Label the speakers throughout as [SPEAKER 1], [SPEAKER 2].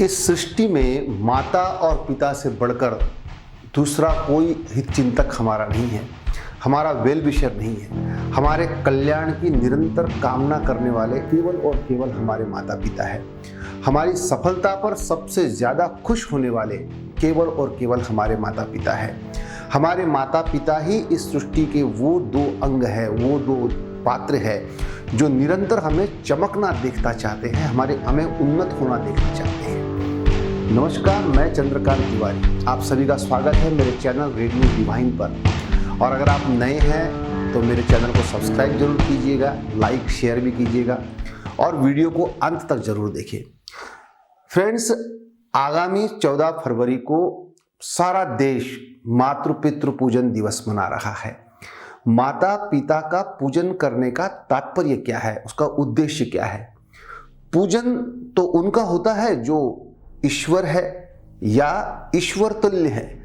[SPEAKER 1] इस सृष्टि में माता और पिता से बढ़कर दूसरा कोई हितचिंतक हमारा नहीं है, हमारा वेल विशर नहीं है। हमारे कल्याण की निरंतर कामना करने वाले केवल और केवल हमारे माता पिता है। हमारी सफलता पर सबसे ज़्यादा खुश होने वाले केवल और केवल हमारे माता पिता है। हमारे माता पिता ही इस सृष्टि के वो दो अंग है, वो दो पात्र है जो निरंतर हमें चमकना देखना चाहते हैं, हमें उन्नत होना देखना चाहते हैं। नमस्कार, मैं चंद्रकांत तिवारी, आप सभी का स्वागत है मेरे चैनल रेडियो डिवाइन पर। और अगर आप नए हैं तो मेरे चैनल को सब्सक्राइब जरूर कीजिएगा, लाइक शेयर भी कीजिएगा और वीडियो को अंत तक जरूर देखिए। फ्रेंड्स, आगामी 14 फरवरी को सारा देश मातृ पितृ पूजन दिवस मना रहा है। माता पिता का पूजन करने का तात्पर्य क्या है, उसका उद्देश्य क्या है? पूजन तो उनका होता है जो ईश्वर है या ईश्वर तुल्य है।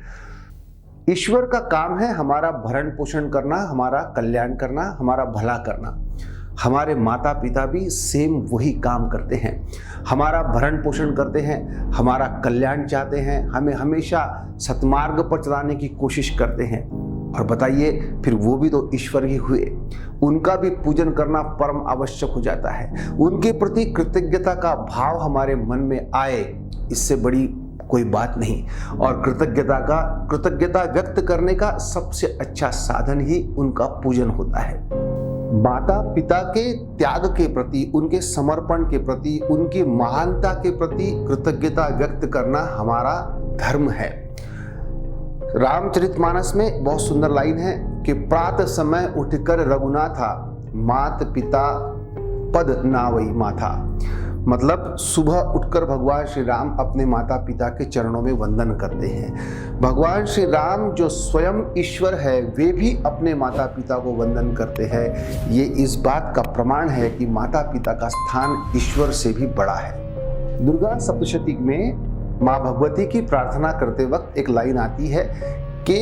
[SPEAKER 1] ईश्वर का काम है हमारा भरण पोषण करना, हमारा कल्याण करना, हमारा भला करना। हमारे माता पिता भी सेम वही काम करते हैं, हमारा भरण पोषण करते हैं, हमारा कल्याण चाहते हैं, हमें हमेशा सतमार्ग पर चलाने की कोशिश करते हैं। और बताइए, फिर वो भी तो ईश्वर ही हुए, उनका भी पूजन करना परम आवश्यक हो जाता है। उनके प्रति कृतज्ञता का भाव हमारे मन में आए, इससे बड़ी कोई बात नहीं। और कृतज्ञता व्यक्त करने का सबसे अच्छा साधन ही उनका पूजन होता है। माता पिता के त्याग के प्रति, उनके समर्पण के प्रति, उनकी महानता के प्रति कृतज्ञता व्यक्त करना हमारा धर्म है। रामचरितमानस में बहुत सुंदर लाइन है कि प्रातः समय उठकर रघुनाथा, मात पिता पद नावई माथा। मतलब सुबह उठकर भगवान श्री राम अपने माता पिता के चरणों में वंदन करते हैं। भगवान श्री राम जो स्वयं ईश्वर है, वे भी अपने माता पिता को वंदन करते हैं। ये इस बात का प्रमाण है कि माता पिता का स्थान ईश्वर से भी बड़ा है। दुर्गा सप्तशती में माँ भगवती की प्रार्थना करते वक्त एक लाइन आती है कि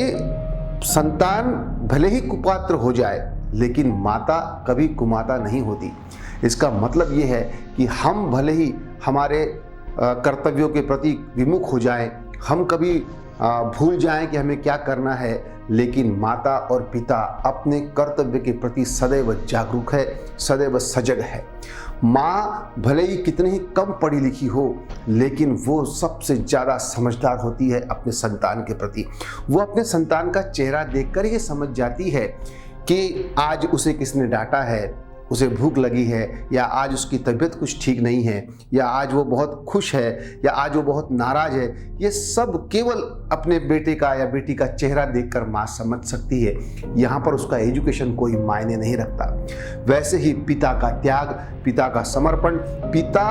[SPEAKER 1] संतान भले ही कुपात्र हो जाए लेकिन माता कभी कुमाता नहीं होती। इसका मतलब ये है कि हम भले ही हमारे कर्तव्यों के प्रति विमुख हो जाएं, हम कभी भूल जाएं कि हमें क्या करना है, लेकिन माता और पिता अपने कर्तव्य के प्रति सदैव जागरूक है, सदैव सजग है। माँ भले ही कितनी ही कम पढ़ी लिखी हो, लेकिन वो सबसे ज़्यादा समझदार होती है अपने संतान के प्रति। वो अपने संतान का चेहरा देखकर ये समझ जाती है कि आज उसे किसने डांटा है, उसे भूख लगी है, या आज उसकी तबीयत कुछ ठीक नहीं है, या आज वो बहुत खुश है, या आज वो बहुत नाराज है। ये सब केवल अपने बेटे का या बेटी का चेहरा देखकर माँ समझ सकती है। यहाँ पर उसका एजुकेशन कोई मायने नहीं रखता। वैसे ही पिता का त्याग, पिता का समर्पण, पिता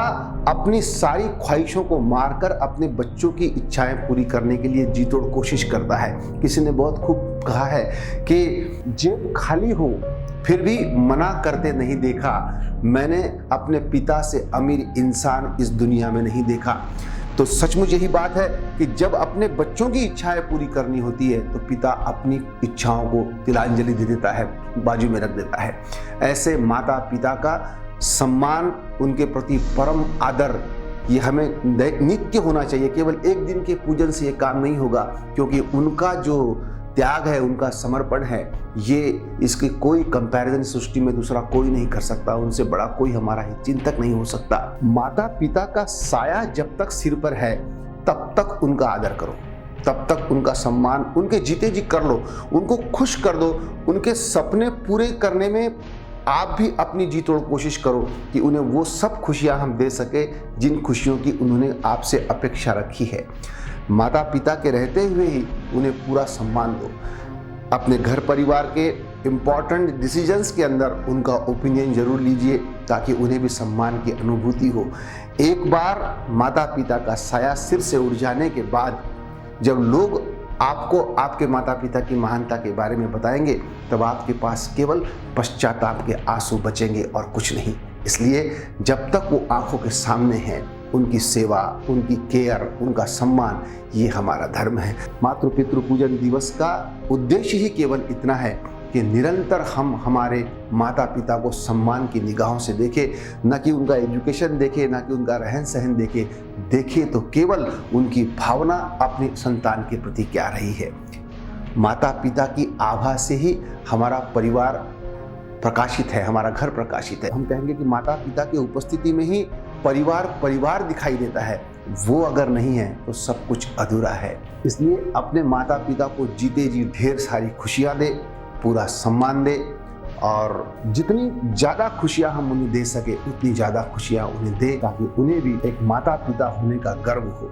[SPEAKER 1] अपनी सारी ख्वाहिशों को मारकर अपने बच्चों की इच्छाएं पूरी करने के लिए जी तोड़ कोशिश करता है। किसी ने बहुत खूब कहा है कि जेब खाली हो फिर भी मना करते नहीं देखा, मैंने अपने पिता से अमीर इंसान इस दुनिया में नहीं देखा। तो सचमुच यही बात है कि जब अपने बच्चों की इच्छाएं पूरी करनी होती है तो पिता अपनी इच्छाओं को तिलांजलि दे देता है, बाजू में रख देता है। ऐसे माता पिता का सम्मान, उनके प्रति परम आदर, ये हमें नित्य होना चाहिए। केवल एक दिन के पूजन से ये काम नहीं होगा, क्योंकि उनका जो त्याग है, उनका समर्पण है, ये इसकी कोई कंपैरिजन सृष्टि में दूसरा कोई नहीं कर सकता। उनसे बड़ा कोई हमारा चिंतक नहीं हो सकता। माता पिता का साया जब तक सिर पर है तब तक उनका आदर करो, तब तक उनका सम्मान उनके जीते जी कर लो, उनको खुश कर दो। उनके सपने पूरे करने में आप भी अपनी जी तोड़ कोशिश करो कि उन्हें वो सब खुशियां हम दे सके जिन खुशियों की उन्होंने आपसे अपेक्षा रखी है। माता पिता के रहते हुए ही उन्हें पूरा सम्मान दो। अपने घर परिवार के इम्पॉर्टेंट डिसीजंस के अंदर उनका ओपिनियन जरूर लीजिए, ताकि उन्हें भी सम्मान की अनुभूति हो। एक बार माता पिता का साया सिर से उड़ जाने के बाद जब लोग आपको आपके माता पिता की महानता के बारे में बताएंगे, तब आपके पास केवल पश्चाताप के आंसू बचेंगे और कुछ नहीं। इसलिए जब तक वो आंखों के सामने हैं, उनकी सेवा, उनकी केयर, उनका सम्मान, ये हमारा धर्म है। मातृ पितृ पूजन दिवस का उद्देश्य ही केवल इतना है कि निरंतर हम हमारे माता पिता को सम्मान की निगाहों से देखें, न कि उनका एजुकेशन देखें, न कि उनका रहन सहन देखें तो केवल उनकी भावना अपने संतान के प्रति क्या रही है। माता पिता की आभा से ही हमारा परिवार प्रकाशित है, हमारा घर प्रकाशित है। हम कहेंगे कि माता पिता की उपस्थिति में ही परिवार दिखाई देता है। वो अगर नहीं है तो सब कुछ अधूरा है। इसलिए अपने माता पिता को जीते जी ढेर सारी खुशियां दे, पूरा सम्मान दे, और जितनी ज़्यादा खुशियां हम उन्हें दे सके उतनी ज़्यादा खुशियां उन्हें दे, ताकि उन्हें भी एक माता पिता होने का गर्व हो।